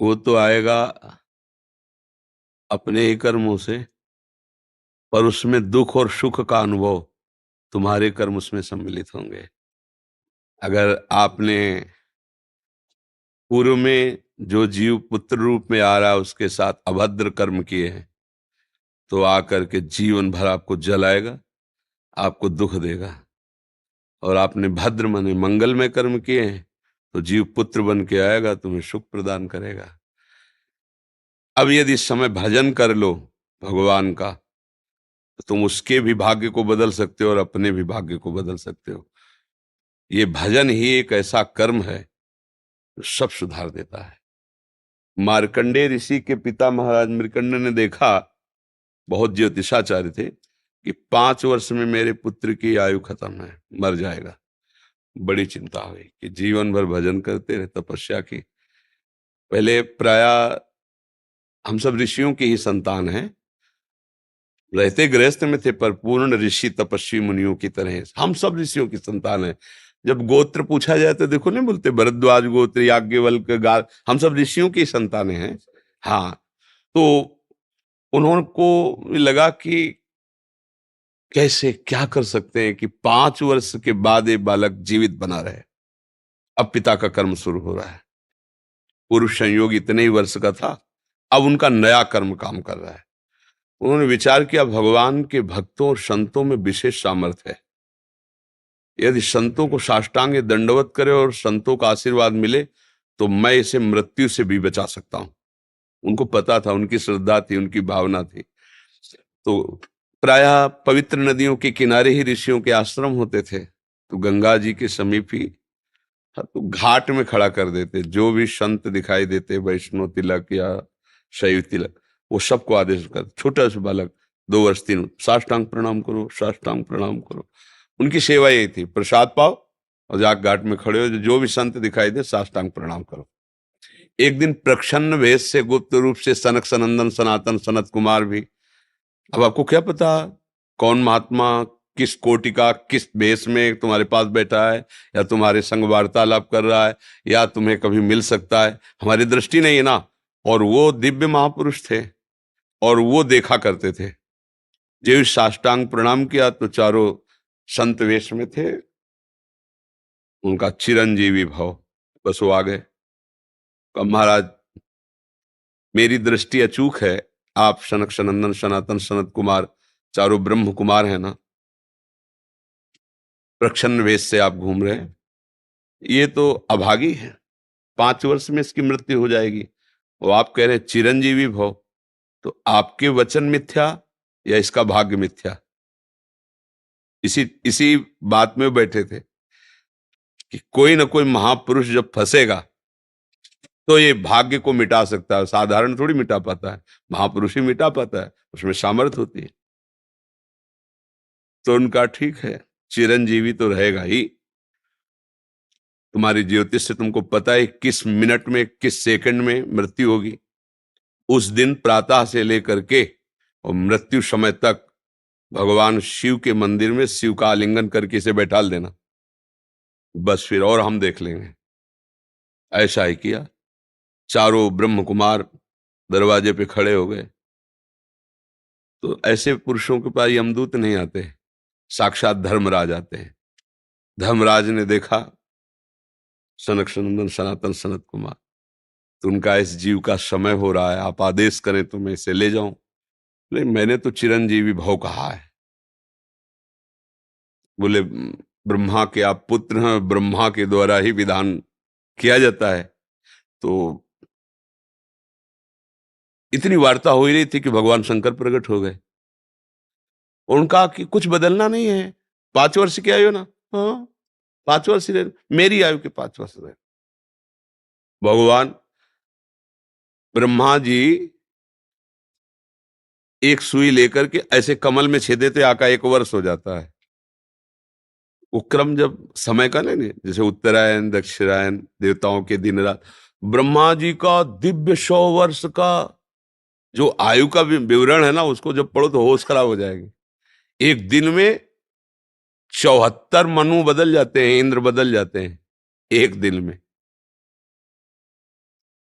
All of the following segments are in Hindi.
वो तो आएगा अपने ही कर्मों से, पर उसमें दुख और सुख का अनुभव तुम्हारे कर्म उसमें सम्मिलित होंगे। अगर आपने पूर्व में जो जीव पुत्र रूप में आ रहा है उसके साथ अभद्र कर्म किए हैं, तो आकर के जीवन भर आपको जलाएगा, आपको दुख देगा। और आपने भद्र माने मंगलमय कर्म किए हैं, तो जीव पुत्र बन के आएगा, तुम्हें सुख प्रदान करेगा। अब यदि इस समय भजन कर लो भगवान का, तो तुम उसके भी भाग्य को बदल सकते हो और अपने भी भाग्य को बदल सकते हो। ये भजन ही एक ऐसा कर्म है जो सब सुधार देता है। मार्कंडेय ऋषि के पिता महाराज मृकंड ने देखा, बहुत ज्योतिषाचार्य थे, कि 5 वर्ष में मेरे पुत्र की आयु खत्म है, मर जाएगा। बड़ी चिंता हुई कि जीवन भर भजन करते रहे, तपस्या की। पहले प्राय हम सब ऋषियों की ही संतान हैं, रहते गृहस्थ में थे पर पूर्ण ऋषि तपस्वी मुनियों की तरह हैं। हम सब ऋषियों की संतान हैं। जब गोत्र पूछा जाए तो देखो नहीं बोलते भरद्वाज गोत्र, याज्ञवल्क, गा, हम सब ऋषियों की संतानें हैं। हाँ, तो उन्होंने लगा कि कैसे क्या कर सकते हैं कि 5 वर्ष के बाद ये बालक जीवित बना रहे। अब पिता का कर्म शुरू हो रहा है। पूर्व संयोग इतने ही वर्ष का था, अब उनका नया कर्म काम कर रहा है। उन्होंने विचार किया, भगवान के भक्तों और संतों में विशेष सामर्थ्य है। यदि संतों को साष्टांग दंडवत करे और संतों का आशीर्वाद मिले, तो मैं इसे मृत्यु से भी बचा सकता हूं। उनको पता था, उनकी श्रद्धा थी, उनकी भावना थी। तो प्रायः पवित्र नदियों के किनारे ही ऋषियों के आश्रम होते थे, तो गंगा जी के समीप ही, हाँ, तो घाट में खड़ा कर देते। जो भी संत दिखाई देते, वैष्णव तिलक या शैव तिलक, वो सबको आदेश कर, छोटा सा बालक 2 वर्ष 3, साष्टांग प्रणाम करो, साष्टांग प्रणाम करो। उनकी सेवा यही थी, प्रसाद पाओ और जाके घाट में खड़े हो, जो भी संत दिखाई दे साष्टांग प्रणाम करो। एक दिन प्रच्छन्न वेश से गुप्त रूप से सनक सनंदन सनातन सनत कुमार भी, अब आपको क्या पता कौन महात्मा किस कोटि का किस वेश में तुम्हारे पास बैठा है, या तुम्हारे संग वार्तालाप कर रहा है, या तुम्हें कभी मिल सकता है, हमारी दृष्टि नहीं है ना। और वो दिव्य महापुरुष थे और वो देखा करते थे। जो साष्टांग प्रणाम किया तो चारों संत वेश में थे, उनका चिरंजीवी भव, बस वो आ गए। अब महाराज, मेरी दृष्टि अचूक है, आप सनक सनंदन सनातन सनत कुमार चारों ब्रह्म कुमार हैं ना, प्रच्छन्न वेश से आप घूम रहे हैं, ये तो अभागी है, 5 वर्ष में इसकी मृत्यु हो जाएगी। और आप कह रहे हैं चिरंजीवी भव, तो आपके वचन मिथ्या या इसका भाग्य मिथ्या? इसी इसी बात में बैठे थे कि कोई ना कोई महापुरुष जब फंसेगा तो ये भाग्य को मिटा सकता है, साधारण थोड़ी मिटा पाता है, महापुरुष ही मिटा पाता है, उसमें सामर्थ होती है। तो उनका ठीक है, चिरंजीवी तो रहेगा ही। तुम्हारी ज्योतिष से तुमको पता है किस मिनट में किस सेकंड में मृत्यु होगी। उस दिन प्रातः से लेकर के और मृत्यु समय तक भगवान शिव के मंदिर में शिव का आलिंगन करके इसे बैठाल देना, बस फिर और हम देख लेंगे। ऐसा ही किया। चारों ब्रह्म कुमार दरवाजे पे खड़े हो गए। तो ऐसे पुरुषों के पास यमदूत नहीं आते, साक्षात धर्मराज आते हैं। धर्मराज ने देखा सनक सनंदन सनातन सनत कुमार, तो उनका इस जीव का समय हो रहा है, आप आदेश करें तो मैं इसे ले जाऊं। बोले मैंने तो चिरंजीवी भव कहा है। बोले ब्रह्मा के आप पुत्र हैं, ब्रह्मा के द्वारा ही विधान किया जाता है। तो इतनी वार्ता हो ही रही थी कि भगवान शंकर प्रकट हो गए। उनका कि कुछ बदलना नहीं है, 5 वर्ष की आयु ना, हाँ 5 वर्ष ही रहे, मेरी आयु के 5 वर्ष रहे। भगवान ब्रह्मा जी एक सुई लेकर के ऐसे कमल में छेदे थे, आका 1 वर्ष हो जाता है। वो क्रम जब समय का नहीं, जैसे उत्तरायण दक्षिणायन देवताओं के दिन रात, ब्रह्मा जी का दिव्य 100 वर्ष का जो आयु का विवरण है ना, उसको जब पढ़ो तो होश खराब हो जाएगी। एक दिन में 74 मनु बदल जाते हैं, इंद्र बदल जाते हैं एक दिन में।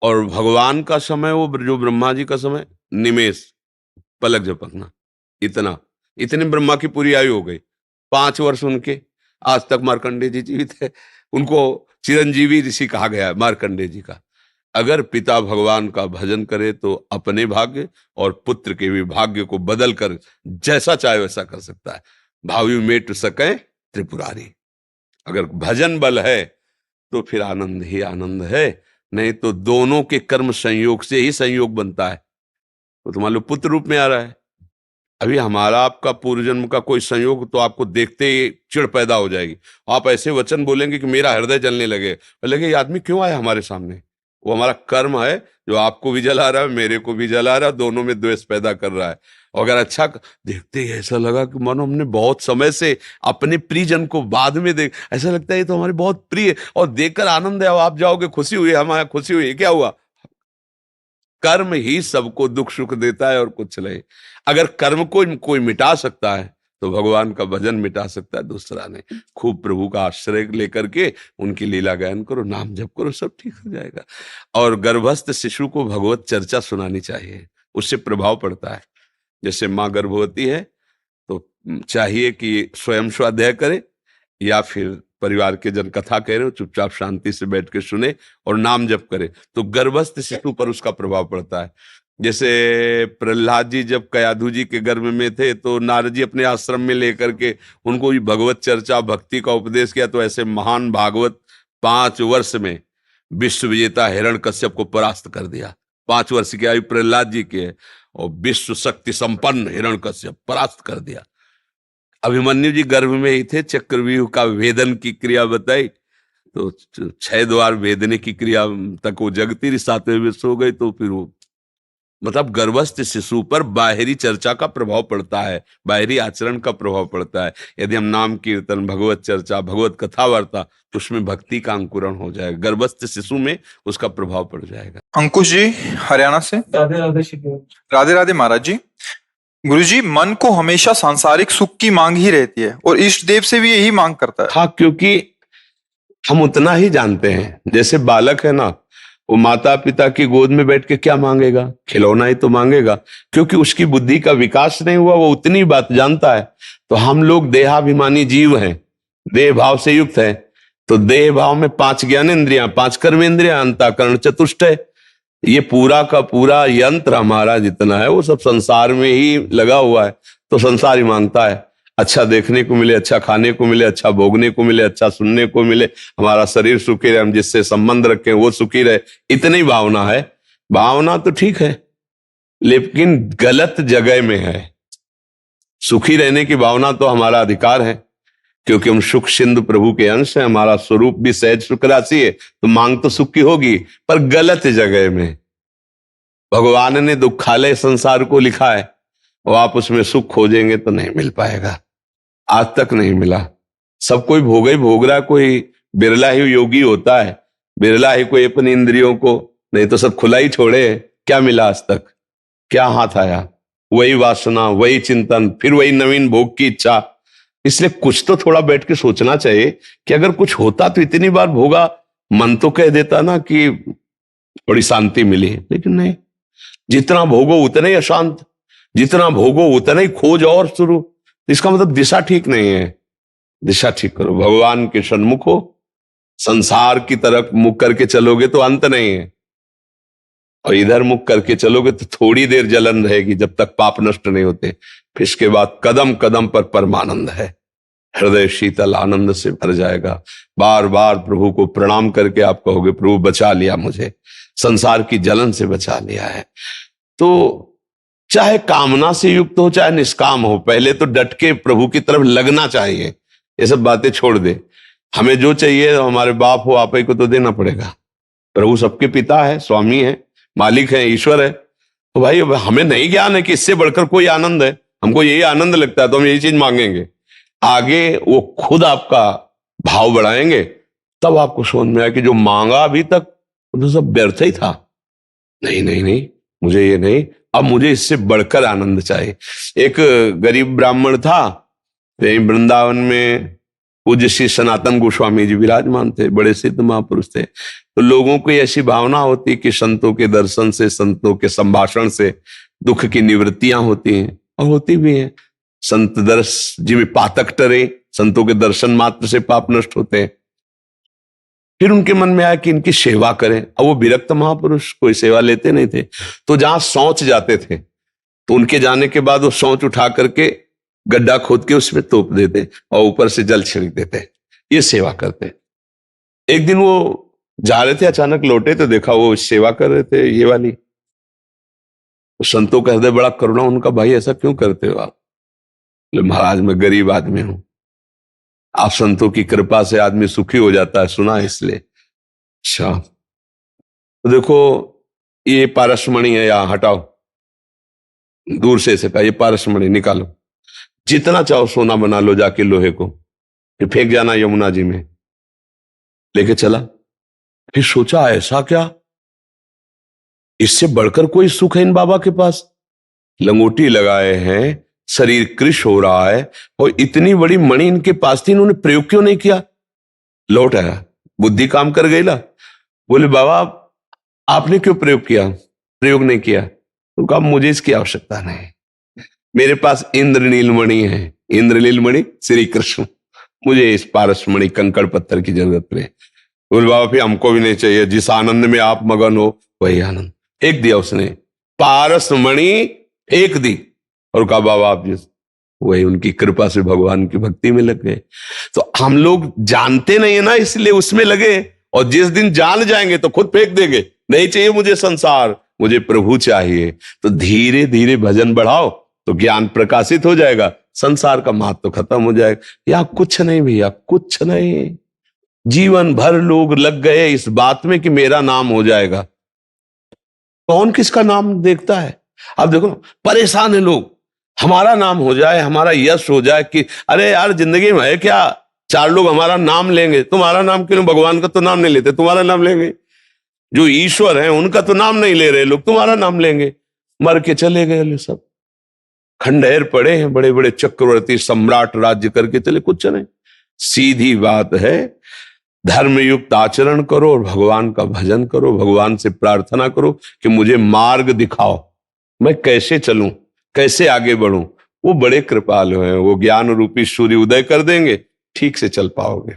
और भगवान का समय, वो जो ब्रह्मा जी का समय, निमेष, पलक झपकना, इतना। इतने ब्रह्मा की पूरी आयु हो गई, 5 वर्ष उनके। आज तक मार्कंडेय जी जीवित है, उनको चिरंजीवी ऋषि कहा गया है मार्कंडेय जी का। अगर पिता भगवान का भजन करे तो अपने भाग्य और पुत्र के भी भाग्य को बदल कर जैसा चाहे वैसा कर सकता है। भावी मेट सके त्रिपुरारी। अगर भजन बल है तो फिर आनंद ही आनंद है, नहीं तो दोनों के कर्म संयोग से ही संयोग बनता है। तो तुम्हारे लो पुत्र रूप में आ रहा है। अभी हमारा आपका पूर्व जन्म का कोई संयोग तो आपको देखते ही चिढ़ पैदा हो जाएगी। आप ऐसे वचन बोलेंगे कि मेरा हृदय जलने लगे, लगे ये आदमी क्यों आया हमारे सामने। वो हमारा कर्म है जो आपको भी जला रहा है, मेरे को भी जला रहा है, दोनों में द्वेष पैदा कर रहा है। और अगर अच्छा देखते ही ऐसा लगा कि मानो हमने बहुत समय से अपने प्रियजन को बाद में देख, ऐसा लगता है ये तो हमारे बहुत प्रिय, और देखकर आनंद है, आप जाओगे खुशी हुई, हमारा खुशी हुई, क्या हुआ। कर्म ही सबको दुख सुख देता है और कुछ नहीं। अगर कर्म को कोई मिटा सकता है तो भगवान का भजन मिटा सकता है, दूसरा नहीं। खूब प्रभु का आश्रय लेकर के उनकी लीला गायन करो, नाम जप करो, सब ठीक हो जाएगा। और गर्भस्थ शिशु को भगवत चर्चा सुनानी चाहिए, उससे प्रभाव पड़ता है। जैसे माँ गर्भवती है तो चाहिए कि स्वयं स्वाध्याय करे या फिर परिवार के जन कथा कह रहे हो, चुपचाप शांति से बैठ के सुने और नाम जप करे, तो गर्भस्थ शिशु पर उसका प्रभाव पड़ता है। जैसे प्रहलाद जी जब कयाधु जी के गर्भ में थे तो नारद जी अपने आश्रम में लेकर के उनको भी भगवत चर्चा भक्ति का उपदेश किया, तो ऐसे महान भागवत 5 वर्ष में विश्व विजेता हिरण्यकश्यप को परास्त कर दिया। 5 वर्ष की आयु प्रहलाद जी की है और विश्व शक्ति संपन्न हिरण्यकश्यप परास्त कर दिया। अभिमन्यु जी गर्भ में ही थे, चक्रव्यूह का भेदन की क्रिया बताई तो 6 द्वार भेदने की क्रिया तक वो जगती रही, 7वें में सो गई। तो फिर वो मतलब गर्भस्थ शिशु पर बाहरी चर्चा का प्रभाव पड़ता है, बाहरी आचरण का प्रभाव पड़ता है। यदि हम नाम कीर्तन, भगवत चर्चा, भगवत कथा वार्ता, तो उसमें भक्ति का अंकुरण हो जाएगा, गर्भस्थ शिशु में उसका प्रभाव पड़ जाएगा। अंकुश जी हरियाणा से। राधे राधे शिव। राधे राधे महाराज जी। गुरुजी, मन को हमेशा सांसारिक सुख की मांग ही रहती है और इष्ट देव से भी यही मांग करता है। हाँ, क्योंकि हम उतना ही जानते हैं। जैसे बालक है ना, वो माता पिता की गोद में बैठ के क्या मांगेगा, खिलौना ही तो मांगेगा, क्योंकि उसकी बुद्धि का विकास नहीं हुआ, वो उतनी बात जानता है। तो हम लोग देहाभिमानी जीव हैं, देह भाव से युक्त हैं। तो देह भाव में 5 ज्ञानेंद्रियां, 5 कर्मेंद्रियां, अंतःकरण चतुष्टय, ये पूरा का पूरा यंत्र हमारा जितना है वो सब संसार में ही लगा हुआ है। तो संसार ही मांगता है अच्छा देखने को मिले, अच्छा खाने को मिले, अच्छा भोगने को मिले, अच्छा सुनने को मिले, हमारा शरीर सुखी रहे, हम जिससे संबंध रखें वो सुखी रहे, इतनी भावना है। भावना तो ठीक है लेकिन गलत जगह में है। सुखी रहने की भावना तो हमारा अधिकार है, क्योंकि हम सुख सिंधु प्रभु के अंश हैं, हमारा स्वरूप भी सहज सुख राशि है, तो मांग तो सुख की होगी, पर गलत जगह में। भगवान ने दुखालय संसार को लिखा है और आप उसमें सुख खोजेंगे तो नहीं मिल पाएगा, आज तक नहीं मिला। सब कोई भोग ही भोग रहा, कोई बिरला ही योगी होता है, बिरला ही कोई अपनी इंद्रियों को, नहीं तो सब खुला ही छोड़े। क्या मिला आज तक, क्या हाथ आया, वही वासना, वही चिंतन, फिर वही नवीन भोग की इच्छा। इसलिए कुछ तो थोड़ा बैठ के सोचना चाहिए कि अगर कुछ होता तो इतनी बार भोगा, मन तो कह देता ना कि थोड़ी शांति मिली, लेकिन नहीं। जितना भोगो उतना ही अशांत, जितना भोगो उतना ही खोज और शुरू। इसका मतलब दिशा ठीक नहीं है, दिशा ठीक करो, भगवान के सन्मुख हो। संसार की तरफ मुख करके चलोगे तो अंत नहीं है, और इधर मुख करके चलोगे तो थोड़ी देर जलन रहेगी जब तक पाप नष्ट नहीं होते, फिर इसके बाद कदम कदम पर परमानंद है। हृदय शीतल आनंद से भर जाएगा। बार बार प्रभु को प्रणाम करके आप कहोगे प्रभु बचा लिया मुझे, संसार की जलन से बचा लिया है। तो चाहे कामना से युक्त हो चाहे निष्काम हो, पहले तो डट के प्रभु की तरफ लगना चाहिए। ये सब बातें छोड़ दे, हमें जो चाहिए हमारे बाप हो आप ही को तो देना पड़ेगा। प्रभु सबके पिता है, स्वामी है, मालिक है, ईश्वर है। तो भाई हमें नहीं ज्ञान है कि इससे बढ़कर कोई आनंद है, हमको यही आनंद लगता है तो हम यही चीज मांगेंगे। आगे वो खुद आपका भाव बढ़ाएंगे, तब आपको समझ में आया कि जो मांगा अभी तक तो सब व्यर्थ ही था। नहीं नहीं नहीं, मुझे ये नहीं, अब मुझे इससे बढ़कर आनंद चाहिए। एक गरीब ब्राह्मण था, वृंदावन में पूज्य श्री सनातन गोस्वामी जी विराजमान थे, बड़े सिद्ध महापुरुष थे। तो लोगों को ऐसी भावना होती कि संतों के दर्शन से, संतों के संभाषण से दुख की निवृत्तियां होती हैं, और होती भी हैं। संत दर्श जिਵੇਂ पातक टरे, संतों के दर्शन मात्र से पाप नष्ट होते हैं। फिर उनके मन में आया कि इनकी सेवा करें। अब वो विरक्त महापुरुष, कोई सेवा लेते नहीं थे, तो जहां शौच जाते थे तो उनके जाने के बाद वो शौच उठा करके गड्ढा खोद के उसमें तोप देते और ऊपर से जल छिड़क देते, ये सेवा करते। एक दिन वो जा रहे थे, अचानक लौटे तो देखा वो सेवा कर रहे थे ये वाली। तो संतों का हृदय बड़ा करुणा, उनका भाई ऐसा क्यों करते हो आप? महाराज मैं गरीब आदमी हूं, आप संतों की कृपा से आदमी सुखी हो जाता है, सुना इसलिए। अच्छा तो देखो ये पारसमणि है, या हटाओ, दूर से इसे कहा ये पारसमणि निकालो, जितना चाहो सोना बना लो जाके लोहे को, फिर फेंक जाना यमुना जी में। लेके चला। फिर सोचा ऐसा क्या, इससे बढ़कर कोई सुख है इन बाबा के पास? लंगोटी लगाए हैं, शरीर कृश हो रहा है, और इतनी बड़ी मणि इनके पास थी, इन्होंने प्रयोग क्यों नहीं किया? लौट आया, बुद्धि काम कर गई ला। बोले बाबा आपने क्यों प्रयोग किया? प्रयोग नहीं किया। तो कहा मुझे इसकी आवश्यकता नहीं, मेरे पास इंद्रनील मणि है, इंद्रनील मणि श्री कृष्ण, मुझे इस पारसमणि कंकड़ पत्थर की जरूरत नहीं। बोले बाबा फिर हमको भी नहीं चाहिए, जिस आनंद में आप मगन हो वही आनंद। एक दिया उसने, पारसमणि एक दी, और कहा बाबा आप जिस, वही उनकी कृपा से भगवान की भक्ति में लग गए। तो हम लोग जानते नहीं है ना, इसलिए उसमें लगे, और जिस दिन जान जाएंगे तो खुद फेंक देंगे, नहीं चाहिए मुझे संसार, मुझे प्रभु चाहिए। तो धीरे धीरे भजन बढ़ाओ तो ज्ञान प्रकाशित हो जाएगा, संसार का महत्व तो खत्म हो जाएगा। या कुछ नहीं भैया, कुछ नहीं। जीवन भर लोग लग गए इस बात में कि मेरा नाम हो जाएगा। कौन किसका नाम देखता है? अब देखो परेशान है लोग, हमारा नाम हो जाए, हमारा यश हो जाए, कि अरे यार जिंदगी में है क्या, चार लोग हमारा नाम लेंगे। तुम्हारा नाम क्यों? भगवान का तो नाम नहीं लेते, तुम्हारा नाम लेंगे। जो ईश्वर है उनका तो नाम नहीं ले रहे लोग, तुम्हारा नाम लेंगे। मर के चले गए सब, खंडेर पड़े हैं, बड़े बड़े चक्रवर्ती सम्राट राज्य करके चले, कुछ नहीं। सीधी बात है, धर्मयुक्त आचरण करो और भगवान का भजन करो, भगवान से प्रार्थना करो कि मुझे मार्ग दिखाओ, मैं कैसे चलूं, कैसे आगे बढ़ूं। वो बड़े कृपालु हैं, वो ज्ञान रूपी सूर्य उदय कर देंगे, ठीक से चल पाओगे।